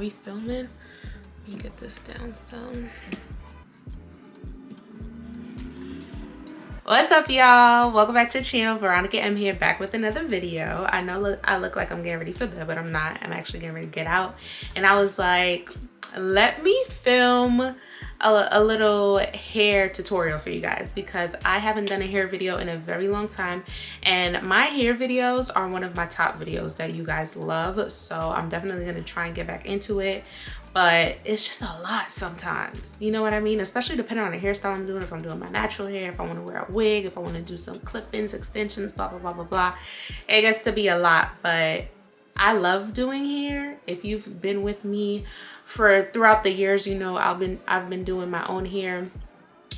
we filming? Let me get this down some. What's up, y'all? Welcome back to the channel. Veronica.Em here, back with another video. I know I look like I'm getting ready for bed, but I'm not. I'm actually getting ready to get out. And I was like, let me film a little hair tutorial for you guys, because I haven't done a hair video in a very long time, and my hair videos are one of my top videos that you guys love. So I'm definitely going to try and get back into it. But it's just a lot sometimes, you know what I mean? Especially depending on the hairstyle I'm doing. If I'm doing my natural hair, if I want to wear a wig, if I want to do some clip-ins, extensions, blah, blah, blah, blah, blah. It gets to be a lot, but I love doing hair. If you've been with me throughout the years, you know I've been doing my own hair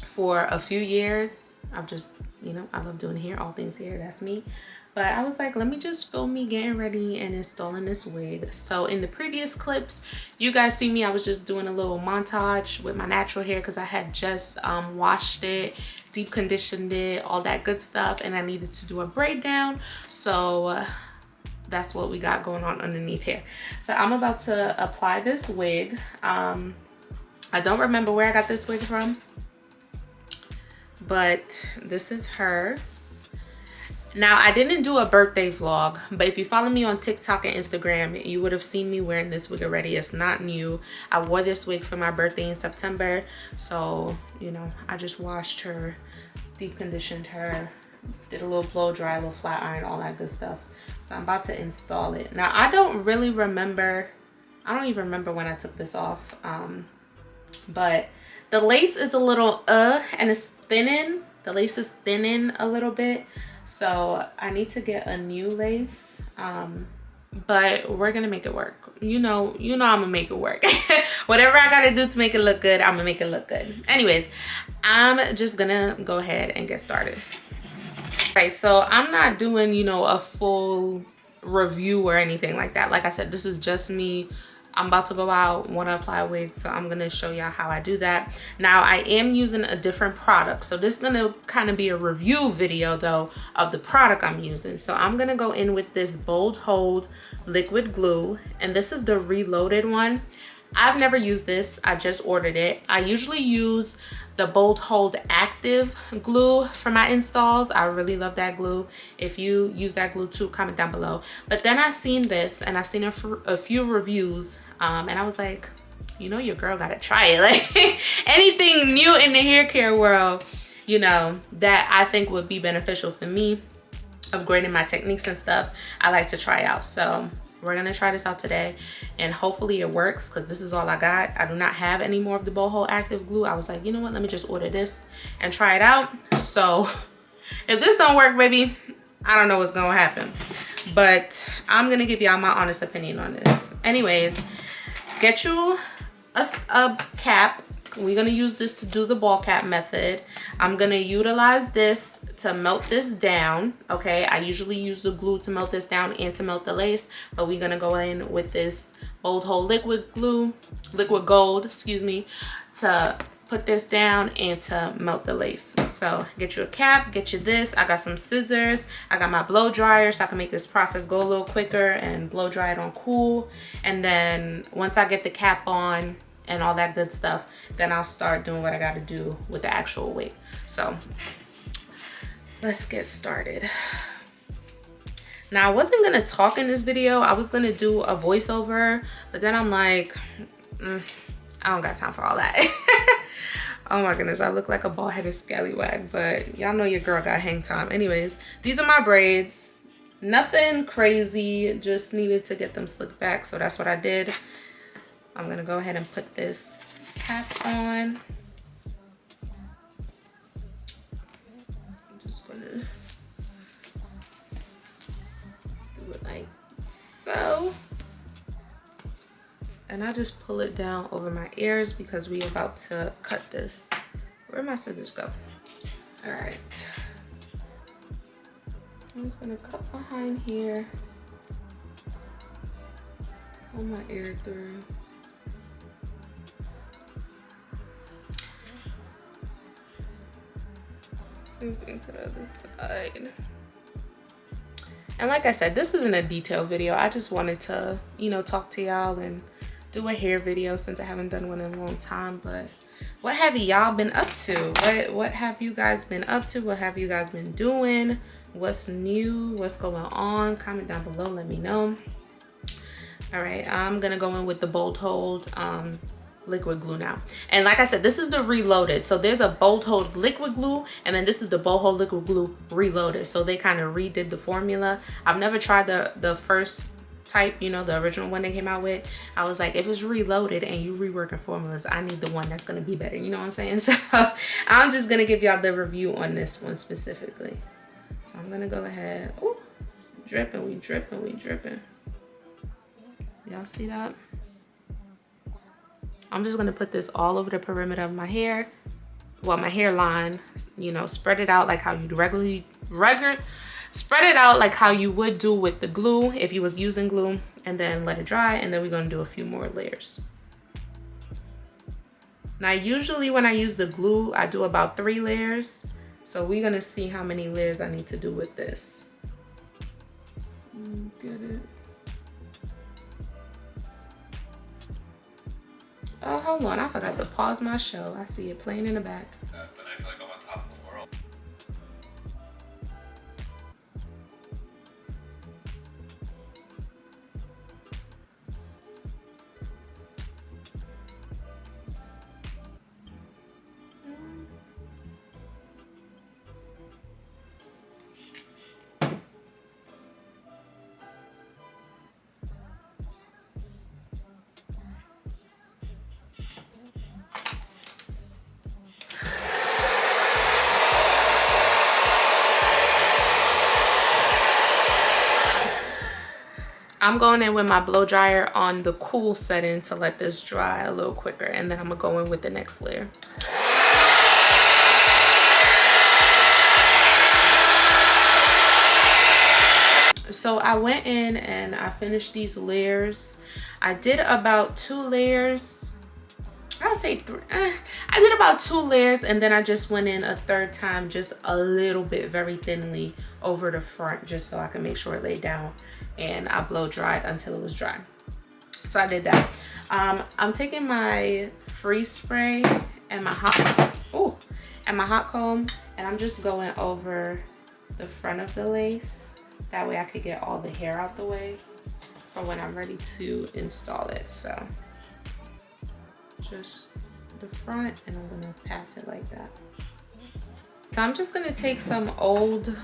for a few years. I've just, you know, I love doing hair, all things hair, that's me. But I was like, let me just film me getting ready and installing this wig. So in the previous clips, you guys see me, I was just doing a little montage with my natural hair because I had just washed it, deep conditioned it, all that good stuff, and I needed to do a braid down. So that's what we got going on underneath here. So I'm about to apply this wig. I don't remember where I got this wig from, but this is her. Now, I didn't do a birthday vlog, but if you follow me on TikTok and Instagram, you would have seen me wearing this wig already. It's not new. I wore this wig for my birthday in September. So, you know, I just washed her, deep conditioned her, did a little blow dry, a little flat iron, all that good stuff. So I'm about to install it. Now, I don't even remember when I took this off. But the lace is a little and it's thinning. The lace is thinning a little bit. So I need to get a new lace, but we're gonna make it work. You know I'm gonna make it work. Whatever I gotta do to make it look good, I'm gonna make it look good. Anyways, I'm just gonna go ahead and get started. All right, so I'm not doing, you know, a full review or anything like that. Like I said, this is just me. I'm about to go out, want to apply a wig, so I'm going to show y'all how I do that. Now, I am using a different product, so this is going to kind of be a review video, though, of the product I'm using. So I'm going to go in with this Bold Hold liquid glue, and this is the Reloaded one. I've never used this. I just ordered it. I usually use the Bold Hold Active glue for my installs. I really love that glue. If you use that glue too, comment down below. But then I seen this, and I seen a few reviews, and I was like, you know, your girl gotta try it. Like anything new in the hair care world, you know, that I think would be beneficial for me, upgrading my techniques and stuff, I like to try out. So we're gonna try this out today, and hopefully it works, because this is all I got. I do not have any more of the Bold Hold Active glue. I was like, you know what, let me just order this and try it out. So if this don't work, baby, I don't know what's gonna happen, but I'm gonna give y'all my honest opinion on this. Anyways, get you a cap. We're gonna use this to do the ball cap method. I'm gonna utilize this to melt this down, okay? I usually use the glue to melt this down and to melt the lace, but we're gonna go in with this Bold Hold liquid glue, liquid gold, excuse me, to put this down and to melt the lace. So get you a cap, get you this. I got some scissors. I got my blow dryer so I can make this process go a little quicker and blow dry it on cool. And then once I get the cap on and all that good stuff, then I'll start doing what I gotta do with the actual wig. So let's get started. Now, I wasn't gonna talk in this video. I was gonna do a voiceover, but then I'm like, I don't got time for all that. Oh my goodness, I look like a bald-headed scallywag, but y'all know your girl got hang time. Anyways, these are my braids. Nothing crazy, just needed to get them slicked back, so that's what I did. I'm gonna go ahead and put this cap on. I'm just gonna do it like so. And I just pull it down over my ears because we about to cut this. Where'd my scissors go? All right. I'm just gonna cut behind here. Pull my ear through. Same thing to the other side. And like I said, this isn't a detailed video. I just wanted to, you know, talk to y'all and do a hair video since I haven't done one in a long time. But what have y'all been up to? What have you guys been up to? What have you guys been doing? What's new? What's going on? Comment down below, let me know. All right, I'm gonna go in with the Bold Hold liquid glue now. And like I said, this is the reloaded. So there's a Bold Hold liquid glue, and then this is the Bold Hold liquid glue reloaded. So they kind of redid the formula. I've never tried the first type, you know, the original one they came out with. I was like, if it's reloaded and you reworking formulas, I need the one that's gonna be better, you know what I'm saying? So I'm just gonna give y'all the review on this one specifically. So I'm gonna go ahead. Oh, dripping, we dripping, we dripping. Y'all see that? I'm just gonna put this all over the perimeter of my hair. Well, my hairline, you know, spread it out like how you'd spread it out like how you would do with the glue if you was using glue, and then let it dry, and then we're gonna do a few more layers. Now, usually when I use the glue, I do about 3 layers. So we're gonna see how many layers I need to do with this. Get it? Oh, hold on, I forgot to pause my show. I see it playing in the back. But I feel like I'm on top of the world. I'm going in with my blow dryer on the cool setting to let this dry a little quicker, and then I'm gonna go in with the next layer. So I went in and I finished these layers. I did about 2 layers. I'll say 3. I did about 2 layers, and then I just went in a 3rd time, just a little bit, very thinly over the front, just so I can make sure it laid down, and I blow dried until it was dry. So I did that. I'm taking my freeze spray and my hot comb, and I'm just going over the front of the lace. That way I could get all the hair out the way for when I'm ready to install it. So just the front, and I'm gonna pass it like that. So I'm just gonna take some old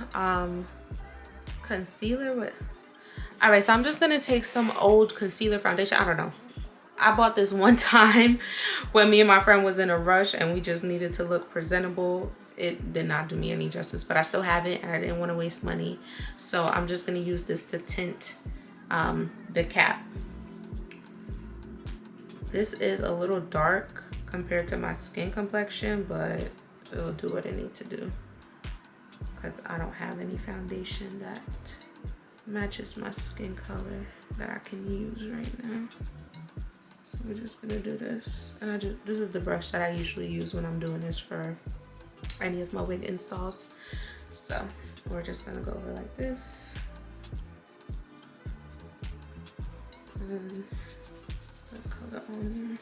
concealer with, all right, so I'm just gonna take some old concealer foundation. I don't know, I bought this one time when me and my friend was in a rush and we just needed to look presentable. It did not do me any justice, but I still have it and I didn't want to waste money. So I'm just gonna use this to tint the cap. This is a little dark compared to my skin complexion, but it'll do what it needs to do because I don't have any foundation that matches my skin color that I can use right now. So we're just gonna do this, and this is the brush that I usually use when I'm doing this for any of my wig installs. So we're just gonna go over like this, and put color on there.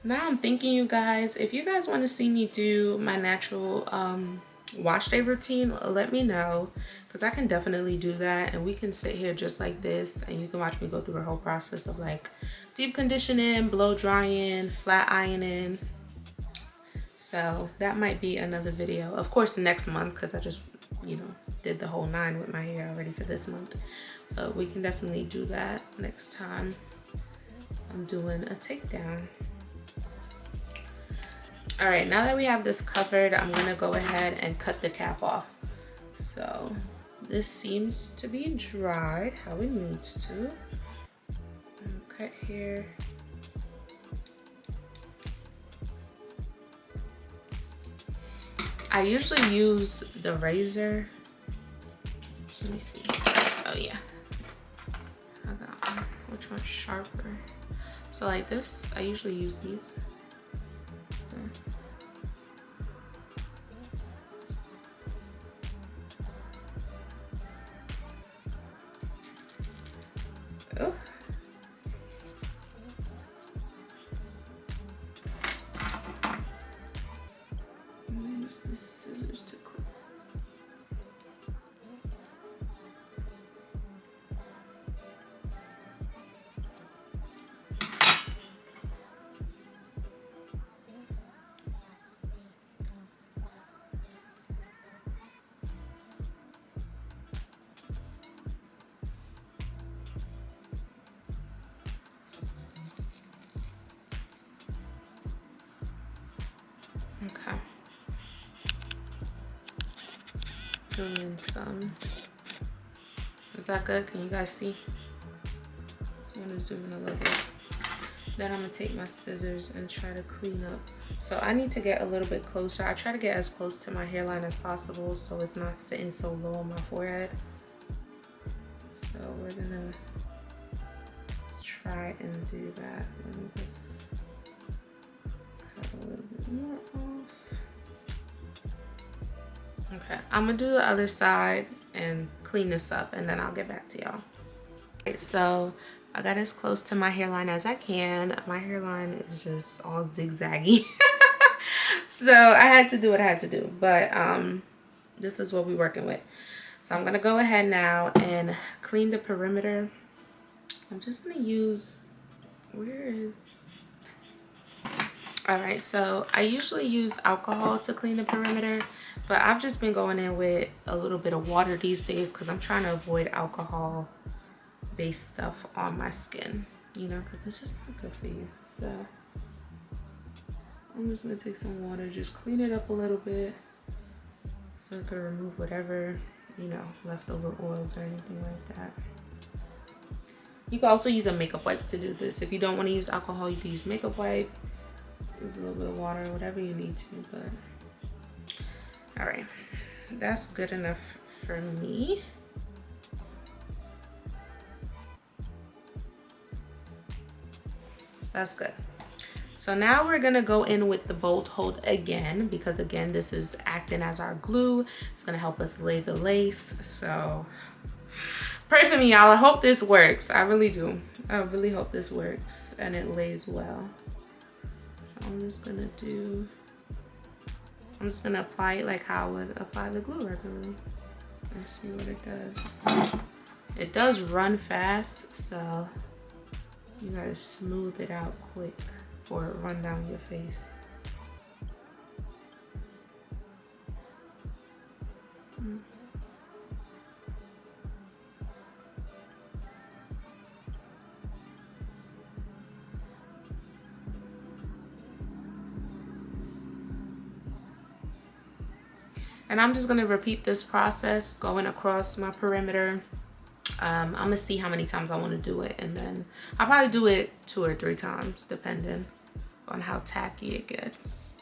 Now I'm thinking, you guys, if you guys want to see me do my natural wash day routine, let me know, because I can definitely do that, and we can sit here just like this and you can watch me go through the whole process of like deep conditioning, blow drying, flat ironing. So that might be another video, of course, next month, because I just, you know, did the whole 9 with my hair already for this month. But we can definitely do that next time I'm doing a takedown. All right, now that we have this covered, I'm gonna go ahead and cut the cap off. So this seems to be dried how it needs to. Cut here. I usually use the razor. Let me see. Oh yeah, I got one. Which which one's sharper. So like this, I usually use these. Oh. I'm gonna use the scissors to clip. Okay. Zoom in some. Is that good? Can you guys see? I'm gonna zoom in a little bit. Then I'm gonna take my scissors and try to clean up. So I need to get a little bit closer. I try to get as close to my hairline as possible so it's not sitting so low on my forehead. So we're gonna try and do that. Let me just cut a little bit more off. Okay, I'm gonna do the other side and clean this up and then I'll get back to y'all. Right, so I got as close to my hairline as I can. My hairline is just all zigzaggy. So I had to do what I had to do, but this is what we're working with. So I'm gonna go ahead now and clean the perimeter. I'm just gonna use, where is, all right, so I usually use alcohol to clean the perimeter, but I've just been going in with a little bit of water these days because I'm trying to avoid alcohol based stuff on my skin, you know, because it's just not good for you. So I'm just gonna take some water, just clean it up a little bit so I can remove whatever, you know, leftover oils or anything like that. You can also use a makeup wipe to do this. If you don't want to use alcohol, you can use makeup wipe, use a little bit of water, whatever you need to. But all right, that's good enough for me. That's good. So now we're gonna go in with the bolt hold again, because again, this is acting as our glue. It's gonna help us lay the lace. So pray for me, y'all. I hope this works. I really do. I really hope this works and it lays well. So I'm just gonna apply it like how I would apply the glue regularly and see what it does. It does run fast, so you gotta smooth it out quick before it run down your face. And I'm just gonna repeat this process going across my perimeter. I'm gonna see how many times I want to do it, and then I'll probably do it 2 or 3 times depending on how tacky it gets.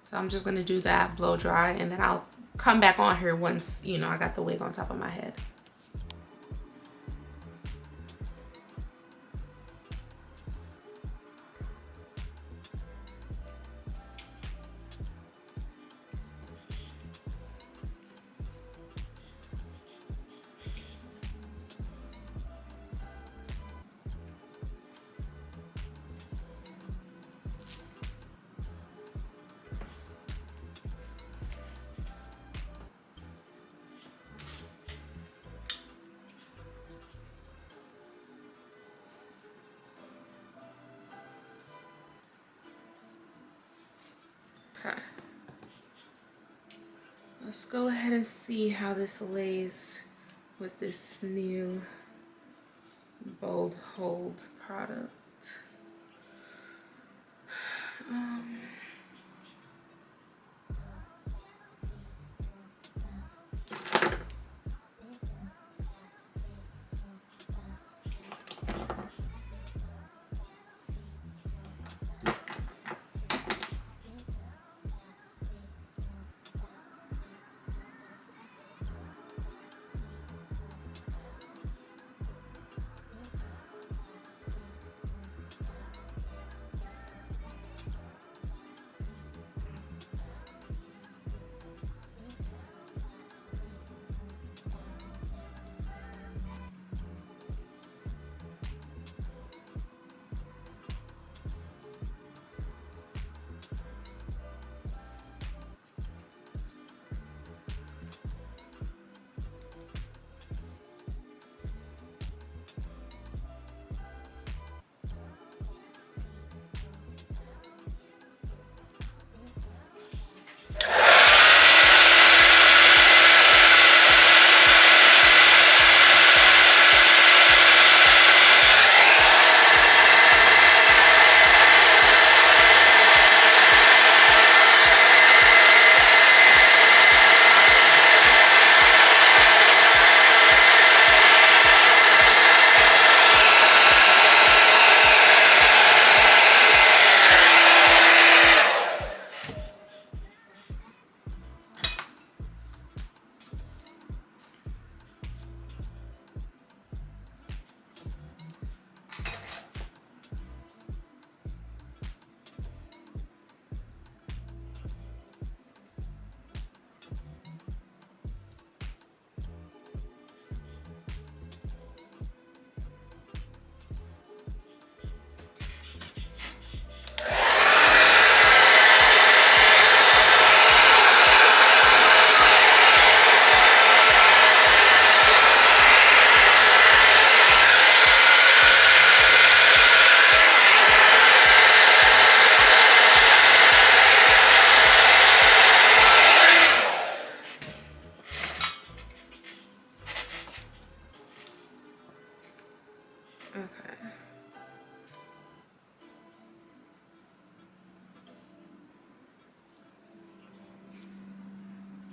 So I'm just gonna do that, blow dry, and then I'll come back on here once, you know, I got the wig on top of my head. Okay. Let's go ahead and see how this lays with this new Bold Hold product.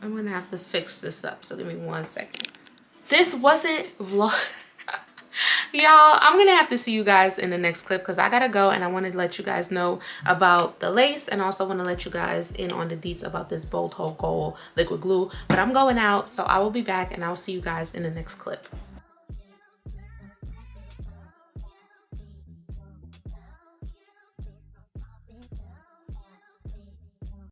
I'm gonna have to fix this up, so give me 1 second. This wasn't vlog. Y'all, I'm gonna have to see you guys in the next clip because I gotta go, and I want to let you guys know about the lace, and also want to let you guys in on the deets about this Bold Hole Gold liquid glue. But I'm going out, so I will be back, and I'll see you guys in the next clip.